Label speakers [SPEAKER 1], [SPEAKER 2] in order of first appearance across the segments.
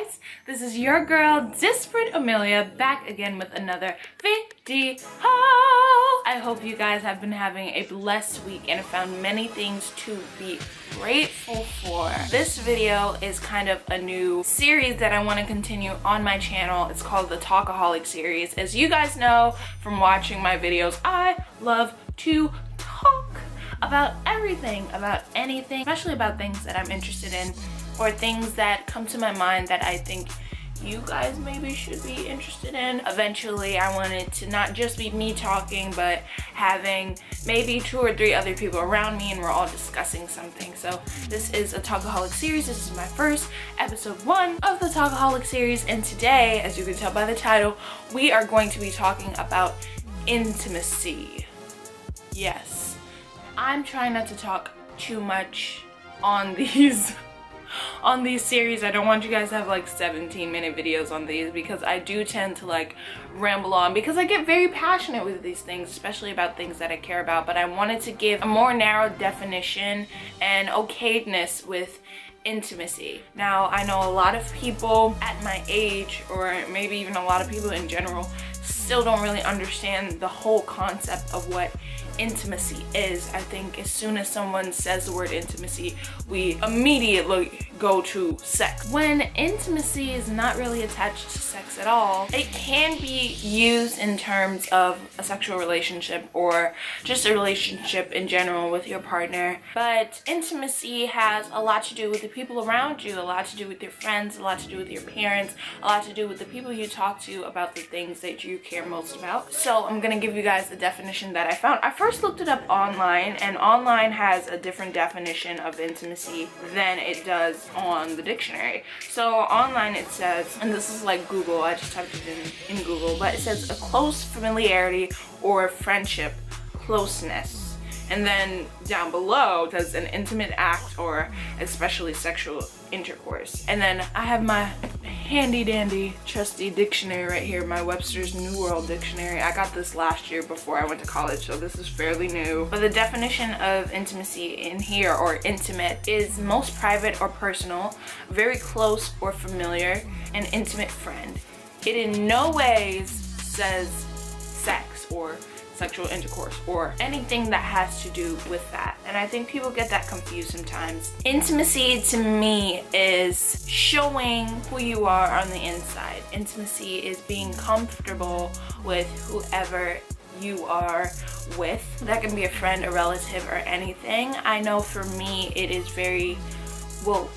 [SPEAKER 1] guys, this is your girl Disparate Amelia back again with another video. I hope you guys have been having a blessed week and have found many things to be grateful for. This video is kind of a new series that I want to continue on my channel. It's called the Talkaholic series. As you guys know from watching my videos, I love to talk about everything, about anything, especially about things that I'm interested in or things that come to my mind that I think you guys maybe should be interested in. Eventually, I want it to not just be me talking, but having maybe 2 or 3 other people around me and we're all discussing something. So this is a Talkaholic series. This is my first episode 1 of the Talkaholic series. And today, as you can tell by the title, we are going to be talking about intimacy. Yes, I'm trying not to talk too much on these series. I don't want you guys to have like 17-minute videos on these because I do tend to like ramble on because I get very passionate with these things, especially about things that I care about. But I wanted to give a more narrow definition and okayness with intimacy. Now, I know a lot of people at my age, or maybe even a lot of people in general, still don't really understand the whole concept of what intimacy is. I think as soon as someone says the word intimacy, we immediately go to sex. When intimacy is not really attached to sex at all, it can be used in terms of a sexual relationship or just a relationship in general with your partner. But intimacy has a lot to do with the people around you, a lot to do with your friends, a lot to do with your parents, a lot to do with the people you talk to about the things that you care most about. So I'm gonna give you guys the definition that I found. I first looked it up online, and online has a different definition of intimacy than it does on the dictionary. So online it says, and this is like Google, I just typed it in Google, but it says a close familiarity or friendship, closeness. And then down below it says an intimate act or especially sexual intercourse. And then I have my handy dandy trusty dictionary right here, my Webster's New World Dictionary. I got this last year before I went to college, so this is fairly new. But the definition of intimacy in here, or intimate, is most private or personal, very close or familiar, an intimate friend. It in no ways says sex or sexual intercourse or anything that has to do with that. And I think people get that confused sometimes. Intimacy to me is showing who you are on the inside. Intimacy is being comfortable with whoever you are with. That can be a friend, a relative, or anything. I know for me it is very, well,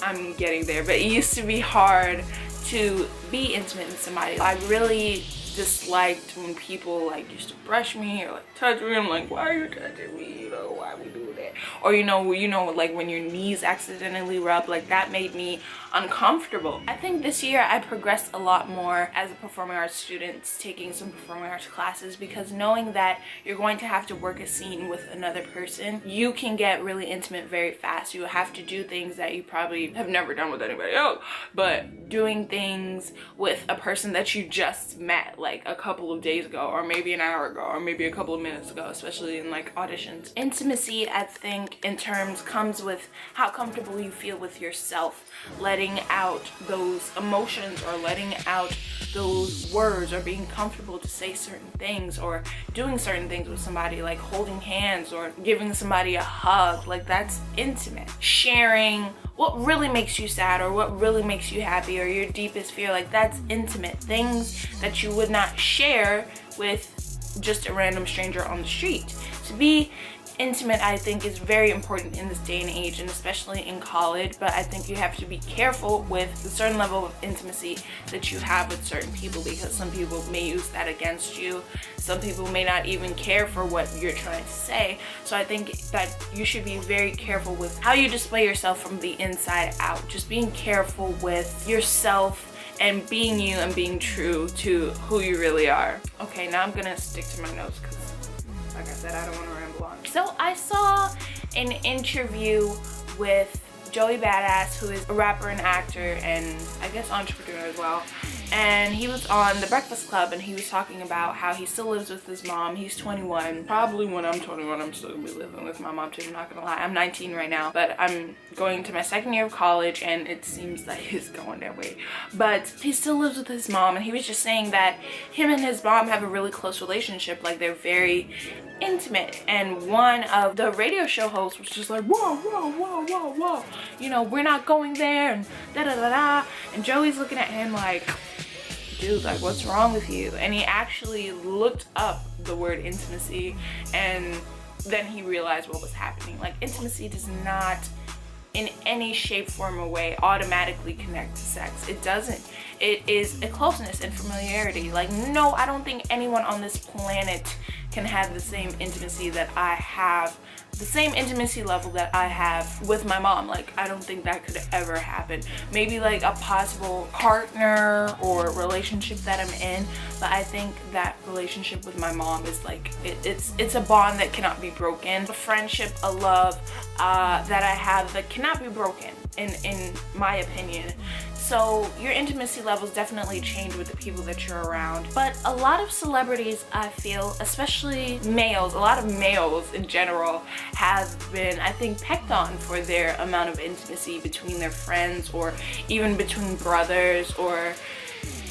[SPEAKER 1] I'm getting there, but it used to be hard to be intimate with somebody. I really disliked when people like used to brush me or like touch me. I'm like, why are you touching me? You know, why we do that? Or you know, like when your knees accidentally rub, like that made me uncomfortable. I think this year I progressed a lot more as a performing arts student, taking some performing arts classes, because knowing that you're going to have to work a scene with another person, you can get really intimate very fast. You have to do things that you probably have never done with anybody else, but doing things with a person that you just met like a couple of days ago, or maybe an hour ago, or maybe a couple of minutes ago, especially in like auditions. Intimacy, I think, in terms comes with how comfortable you feel with yourself, letting out those emotions or letting out those words, or being comfortable to say certain things, or doing certain things with somebody, like holding hands or giving somebody a hug. Like that's intimate. Sharing what really makes you sad or what really makes you happy or your deepest fear, like that's intimate. Things that you would not share with just a random stranger on the street. To be intimate, I think, is very important in this day and age, and especially in college. But I think you have to be careful with a certain level of intimacy that you have with certain people, because some people may use that against you. Some people may not even care for what you're trying to say. So I think that you should be very careful with how you display yourself from the inside out. Just being careful with yourself and being you and being true to who you really are. Okay, now I'm gonna stick to my notes because, like I said, I don't want to ramble on. So I saw an interview with Joey Badass, who is a rapper and actor and I guess entrepreneur as well. And he was on The Breakfast Club and he was talking about how he still lives with his mom. He's 21. Probably when I'm 21, I'm still gonna be living with my mom too, I'm not gonna lie. I'm 19 right now, but I'm going to my second year of college and it seems like he's going that way. But he still lives with his mom, and he was just saying that him and his mom have a really close relationship. Like, they're very intimate. And one of the radio show hosts was just like, whoa, whoa, whoa, whoa, whoa, you know, we're not going there, and da-da-da-da. And Joey's looking at him like, dude, like, what's wrong with you? And he actually looked up the word intimacy, and then he realized what was happening. Like, intimacy does not in any shape, form, or way automatically connect to sex. It doesn't. It is a closeness and familiarity. Like, no, I don't think anyone on this planet can have the same intimacy that I have, the same intimacy level that I have with my mom. Like, I don't think that could ever happen. Maybe like a possible partner or relationship that I'm in, but I think that relationship with my mom is like, it's a bond that cannot be broken. A friendship, a love that I have that cannot be broken, in my opinion. So your intimacy levels definitely change with the people that you're around. But a lot of celebrities, I feel, especially males, a lot of males in general, have been, I think, pecked on for their amount of intimacy between their friends, or even between brothers, or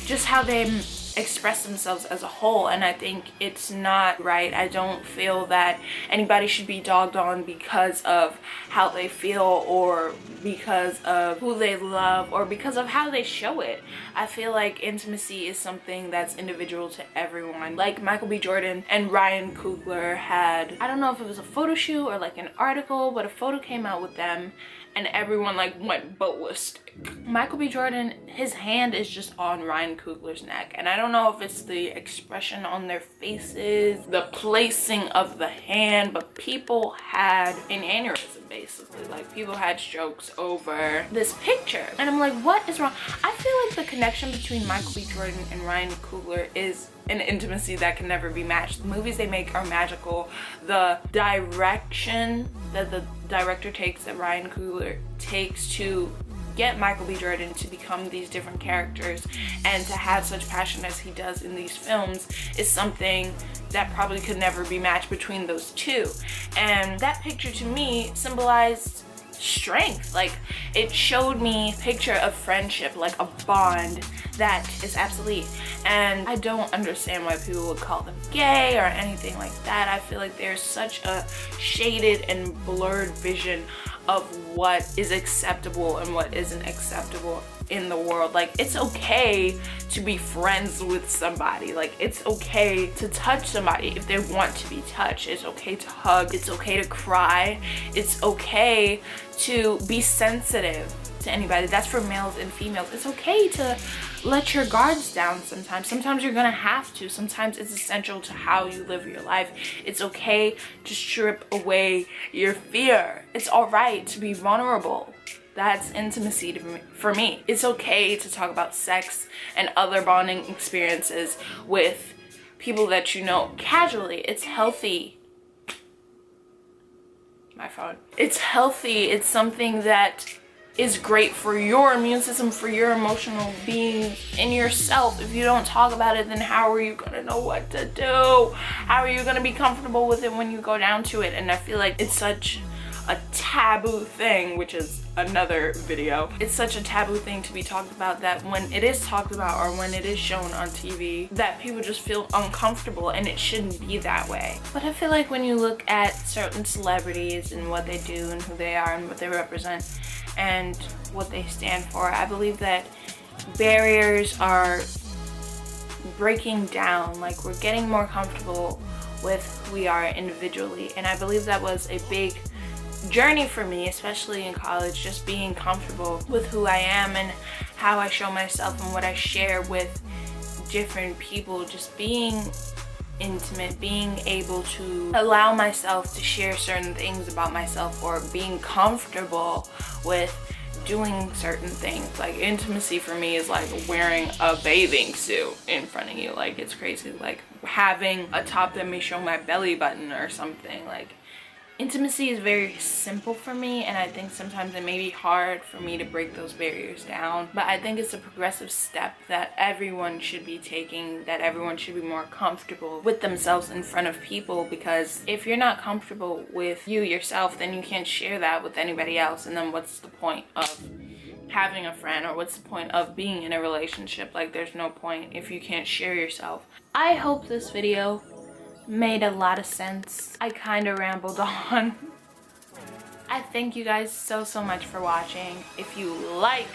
[SPEAKER 1] just how they express themselves as a whole. And I think it's not right. I don't feel that anybody should be dogged on because of how they feel, or because of who they love, or because of how they show it. I feel like intimacy is something that's individual to everyone. Like Michael B. Jordan and Ryan Coogler had, I don't know if it was a photo shoot or like an article, but a photo came out with them and everyone like went ballistic. Michael B. Jordan, his hand is just on Ryan Coogler's neck, and I don't know if it's the expression on their faces, the placing of the hand, but people had an aneurysm basically. Like, people had strokes over this picture, and I'm like, what is wrong? I feel like the connection between Michael B. Jordan and Ryan Coogler is an intimacy that can never be matched. The movies they make are magical. The direction that the director takes, that Ryan Coogler takes to get Michael B. Jordan to become these different characters and to have such passion as he does in these films, is something that probably could never be matched between those two. And that picture to me symbolized strength. Like, it showed me a picture of friendship, like a bond that is absolute. And I don't understand why people would call them gay or anything like that. I feel like there's such a shaded and blurred vision of what is acceptable and what isn't acceptable in the world. Like, it's okay to be friends with somebody. Like, it's okay to touch somebody if they want to be touched. It's okay to hug. It's okay to cry. It's okay to be sensitive to anybody. That's for males and females. It's okay to let your guards down sometimes. Sometimes you're gonna have to. Sometimes it's essential to how you live your life. It's okay to strip away your fear. It's all right to be vulnerable. That's intimacy for me. It's okay to talk about sex and other bonding experiences with people that you know casually. It's healthy. My phone. It's healthy. It's something that is great for your immune system, for your emotional being in yourself. If you don't talk about it, then how are you gonna know what to do? How are you gonna be comfortable with it when you go down to it? And I feel like it's such a taboo thing, which is another video. It's such a taboo thing to be talked about, that when it is talked about or when it is shown on TV, that people just feel uncomfortable, and it shouldn't be that way. But I feel like when you look at certain celebrities and what they do and who they are and what they represent and what they stand for, I believe that barriers are breaking down. Like, we're getting more comfortable with who we are individually, and I believe that was a big journey for me, especially in college, just being comfortable with who I am and how I show myself and what I share with different people. Just being intimate, being able to allow myself to share certain things about myself, or being comfortable with doing certain things. Like, intimacy for me is like wearing a bathing suit in front of you. Like, it's crazy. Like, having a top that may show my belly button or something. Like, Intimacy is very simple for me, and I think sometimes it may be hard for me to break those barriers down, but I think it's a progressive step that everyone should be taking, that everyone should be more comfortable with themselves in front of people, because if you're not comfortable with you yourself, then you can't share that with anybody else, and then what's the point of having a friend, or what's the point of being in a relationship? Like, there's no point if you can't share yourself. I hope this video made a lot of sense. I kind of rambled on. I thank you guys so much for watching. If you like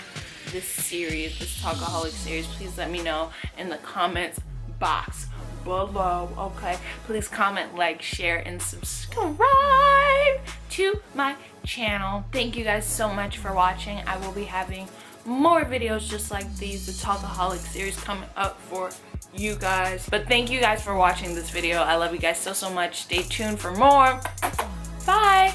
[SPEAKER 1] this series, this Talkaholic series, please let me know in the comments box below. Okay, please comment, like, share, and subscribe to my channel. Thank you guys so much for watching. I will be having more videos just like these, the Talkaholic series, coming up for you guys. But thank you guys for watching this video. I love you guys so much. Stay tuned for more. Bye.